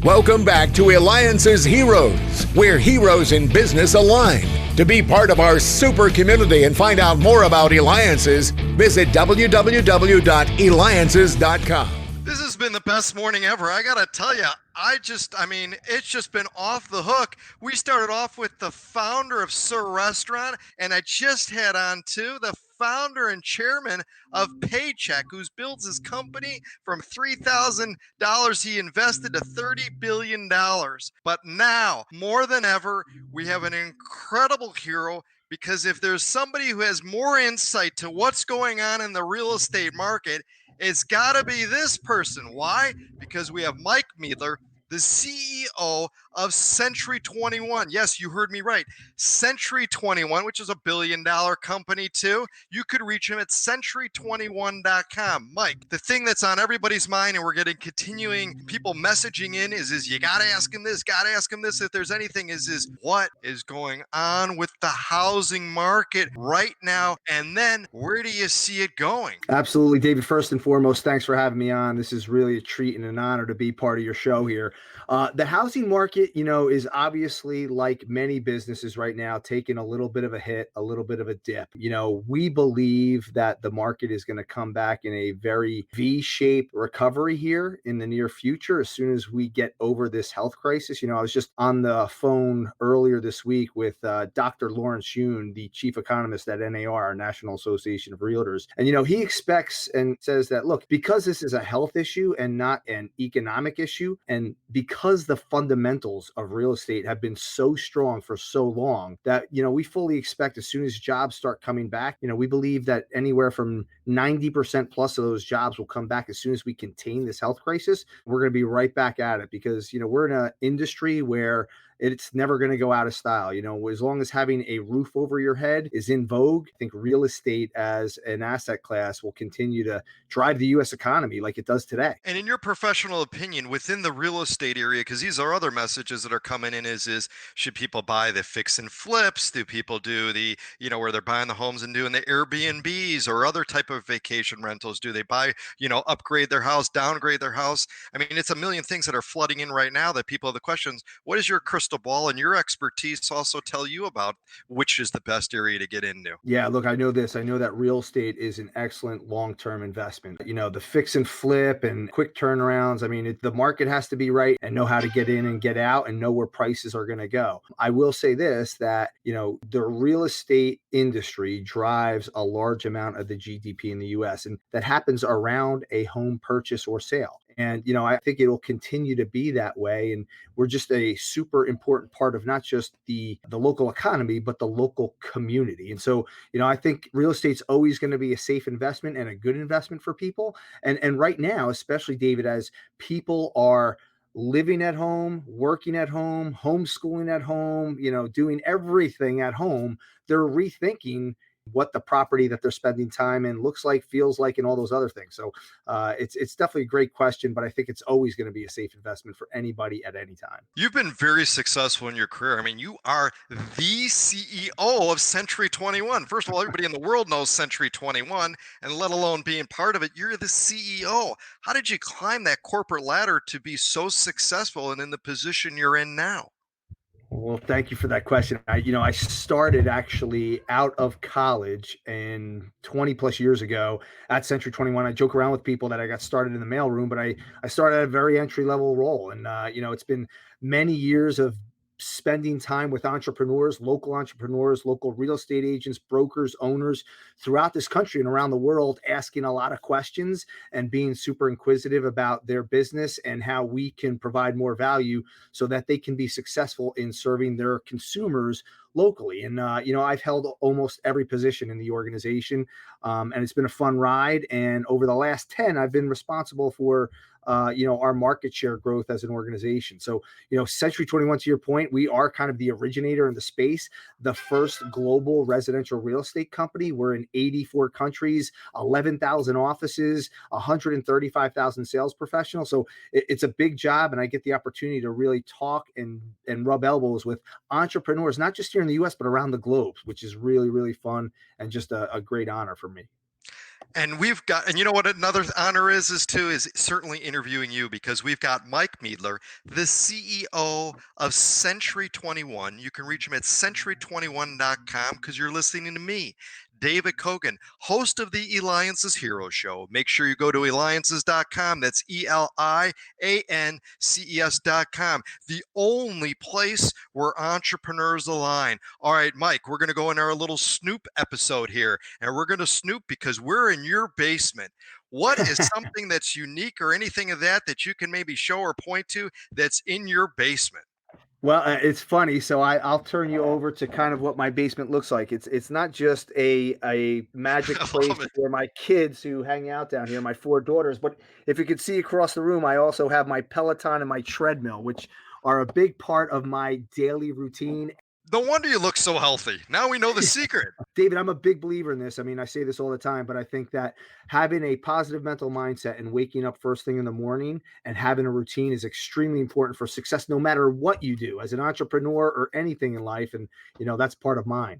Welcome back to Eliances Heroes, where heroes in business align. To be part of our super community and find out more about Eliances, visit www.Eliances.com. This has been the best morning ever. I gotta tell you, it's just been off the hook. We started off with the founder of Sir Restaurant, and I just had on to the founder and chairman of Paycheck, who builds his company from $3,000 he invested to $30 billion. But now, more than ever, we have an incredible hero, because if there's somebody who has more insight to what's going on in the real estate market, it's got to be this person. Why? Because we have Mike Miedler, the CEO of Century 21. Yes, you heard me right. Century 21, which is a $1 billion company too. You could reach him at century21.com. Mike, the thing that's on everybody's mind, and we're getting continuing people messaging in, is you got to ask him this, got to ask him this. If there's anything, is what is going on with the housing market right now? And then where do you see it going? Absolutely, David. First and foremost, thanks for having me on. This is really a treat and an honor to be part of your show here. The housing market, is obviously, like many businesses right now, taking a little bit of a hit, a little bit of a dip. We believe that the market is going to come back in a very V-shaped recovery here in the near future as soon as we get over this health crisis. I was just on the phone earlier this week with Dr. Lawrence Yoon, the chief economist at NAR, National Association of Realtors. And, he expects and says that, look, because this is a health issue and not an economic issue, and because the fundamentals of real estate have been so strong for so long, that, we fully expect as soon as jobs start coming back, we believe that anywhere from 90% plus of those jobs will come back as soon as we contain this health crisis. We're going to be right back at it because, we're in an industry where it's never going to go out of style. As long as having a roof over your head is in vogue, I think real estate as an asset class will continue to drive the U.S. economy like it does today. And in your professional opinion, within the real estate area, because these are other messages that are coming in, is should people buy the fix and flips? Do people do the, where they're buying the homes and doing the Airbnbs or other type of vacation rentals? Do they buy, upgrade their house, downgrade their house? I mean, it's a million things that are flooding in right now that people have the questions. What is your crystal ball and your expertise also tell you about which is the best area to get into? Yeah, look, I know this. I know that real estate is an excellent long-term investment. The fix and flip and quick turnarounds. I mean, the market has to be right and know how to get in and get out and know where prices are going to go. I will say this, that, the real estate industry drives a large amount of the GDP in the U.S., and that happens around a home purchase or sale. And, I think it'll continue to be that way. And we're just a super important part of not just the local economy, but the local community. And so, I think real estate's always going to be a safe investment and a good investment for people. And right now, especially, David, as people are living at home, working at home, homeschooling at home, doing everything at home, they're rethinking what the property that they're spending time in looks like, feels like, and all those other things. So it's definitely a great question, but I think it's always going to be a safe investment for anybody at any time. You've been very successful in your career. I mean, you are the CEO of Century 21. First of all, everybody in the world knows Century 21, and let alone being part of it, you're the CEO. How did you climb that corporate ladder to be so successful and in the position you're in now? Well, thank you for that question. I started actually out of college and 20 plus years ago at Century 21. I joke around with people that I got started in the mailroom, but I started at a very entry level role. And, it's been many years of spending time with entrepreneurs, local real estate agents, brokers, owners throughout this country and around the world, asking a lot of questions and being super inquisitive about their business and how we can provide more value so that they can be successful in serving their consumers locally. And, I've held almost every position in the organization, and it's been a fun ride. And over the last 10, I've been responsible for our market share growth as an organization. So, Century 21, to your point, we are kind of the originator in the space, the first global residential real estate company. We're in 84 countries, 11,000 offices, 135,000 sales professionals. So it's a big job. And I get the opportunity to really talk and rub elbows with entrepreneurs, not just here in the US, but around the globe, which is really, really fun and just a great honor for me. And we've got, and you know what another honor is certainly interviewing you, because we've got Mike Miedler, the CEO of Century 21. You can reach him at century21.com because you're listening to me, David Kogan, host of the Eliances Hero Show. Make sure you go to Eliances.com. That's ELIANCES.com, the only place where entrepreneurs align. All right, Mike, we're going to go in our little Snoop episode here, and we're going to snoop because we're in your basement. What is something that's unique or anything of that you can maybe show or point to that's in your basement? Well, it's funny. So I'll turn you over to kind of what my basement looks like. It's not just a magic I place love it. for my kids who hang out down here, my four daughters. But if you could see across the room, I also have my Peloton and my treadmill, which are a big part of my daily routine. No wonder you look so healthy. Now we know the secret. David, I'm a big believer in this. I mean, I say this all the time, but I think that having a positive mental mindset and waking up first thing in the morning and having a routine is extremely important for success, no matter what you do as an entrepreneur or anything in life. And, that's part of mine.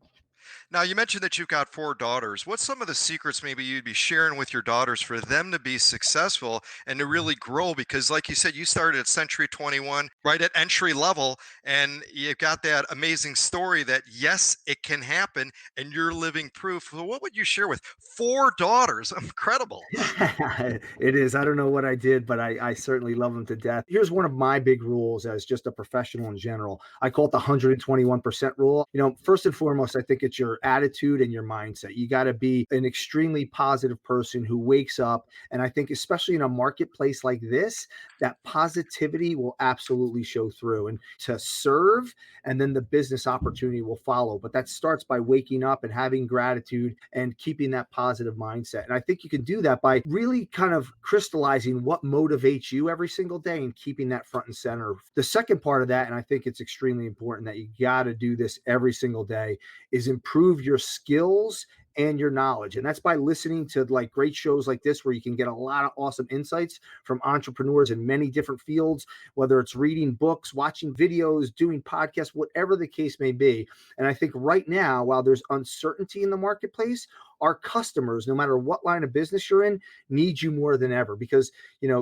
Now, you mentioned that you've got four daughters. What's some of the secrets maybe you'd be sharing with your daughters for them to be successful and to really grow? Because, like you said, you started at Century 21 right at entry level, and you've got that amazing story that, yes, it can happen, and you're living proof. So what would you share with four daughters? Incredible. It is. I don't know what I did, but I certainly love them to death. Here's one of my big rules as just a professional in general. I call it the 121% rule. First and foremost, I think it's your attitude and your mindset. You got to be an extremely positive person who wakes up. And I think, especially in a marketplace like this, that positivity will absolutely show through and to serve, and then the business opportunity will follow. But that starts by waking up and having gratitude and keeping that positive mindset. And I think you can do that by really kind of crystallizing what motivates you every single day and keeping that front and center. The second part of that, and I think it's extremely important that you got to do this every single day, is improve your skills and your knowledge. And that's by listening to like great shows like this, where you can get a lot of awesome insights from entrepreneurs in many different fields, whether it's reading books, watching videos, doing podcasts, whatever the case may be. And I think right now, while there's uncertainty in the marketplace, our customers, no matter what line of business you're in, need you more than ever, because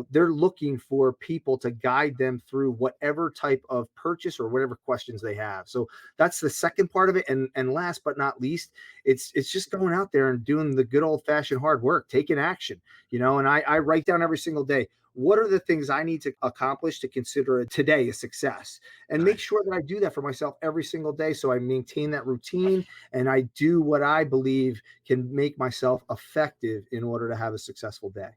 they're looking for people to guide them through whatever type of purchase or whatever questions they have. So that's the second part of it. And last but not least, it's just going out there and doing the good old fashioned hard work, taking action. And I write down every single day, what are the things I need to accomplish to consider today a success, and make sure that I do that for myself every single day. So I maintain that routine and I do what I believe can make myself effective in order to have a successful day.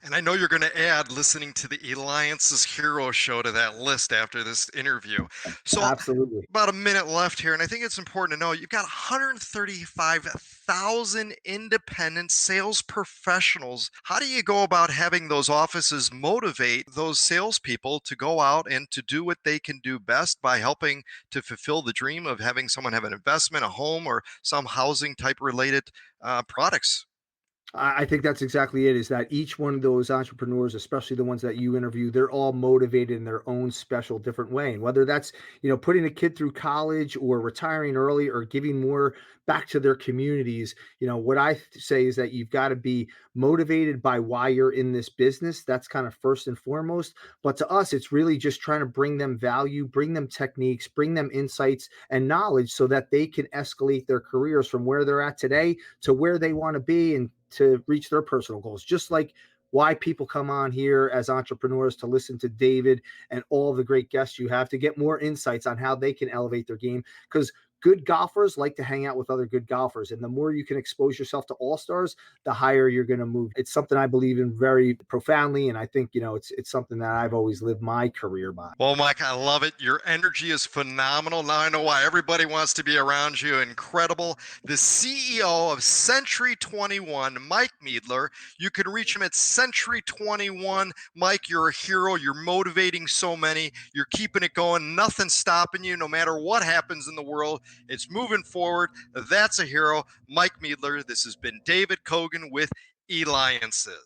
And I know you're going to add listening to the Eliances Hero Show to that list after this interview. So, Absolutely. about a minute left here, and I think it's important to know you've got 135,000 independent sales professionals. How do you go about having those offices motivate those salespeople to go out and to do what they can do best by helping to fulfill the dream of having someone have an investment, a home, or some housing type related products? I think that's exactly it, is that each one of those entrepreneurs, especially the ones that you interview, they're all motivated in their own special different way. And whether that's, putting a kid through college or retiring early or giving more back to their communities, what I say is that you've got to be motivated by why you're in this business. That's kind of first and foremost. But to us, it's really just trying to bring them value, bring them techniques, bring them insights and knowledge so that they can escalate their careers from where they're at today to where they want to be and to reach their personal goals. Just like why people come on here as entrepreneurs to listen to David and all the great guests you have to get more insights on how they can elevate their game. Because good golfers like to hang out with other good golfers. And the more you can expose yourself to all-stars, the higher you're going to move. It's something I believe in very profoundly. And I think, it's something that I've always lived my career by. Well, Mike, I love it. Your energy is phenomenal. Now I know why everybody wants to be around you. Incredible. The CEO of Century 21, Mike Miedler. You can reach him at Century 21. Mike, you're a hero. You're motivating so many. You're keeping it going. Nothing's stopping you, no matter what happens in the world. It's moving forward. That's a hero. Mike Miedler. This has been David Kogan with Eliances.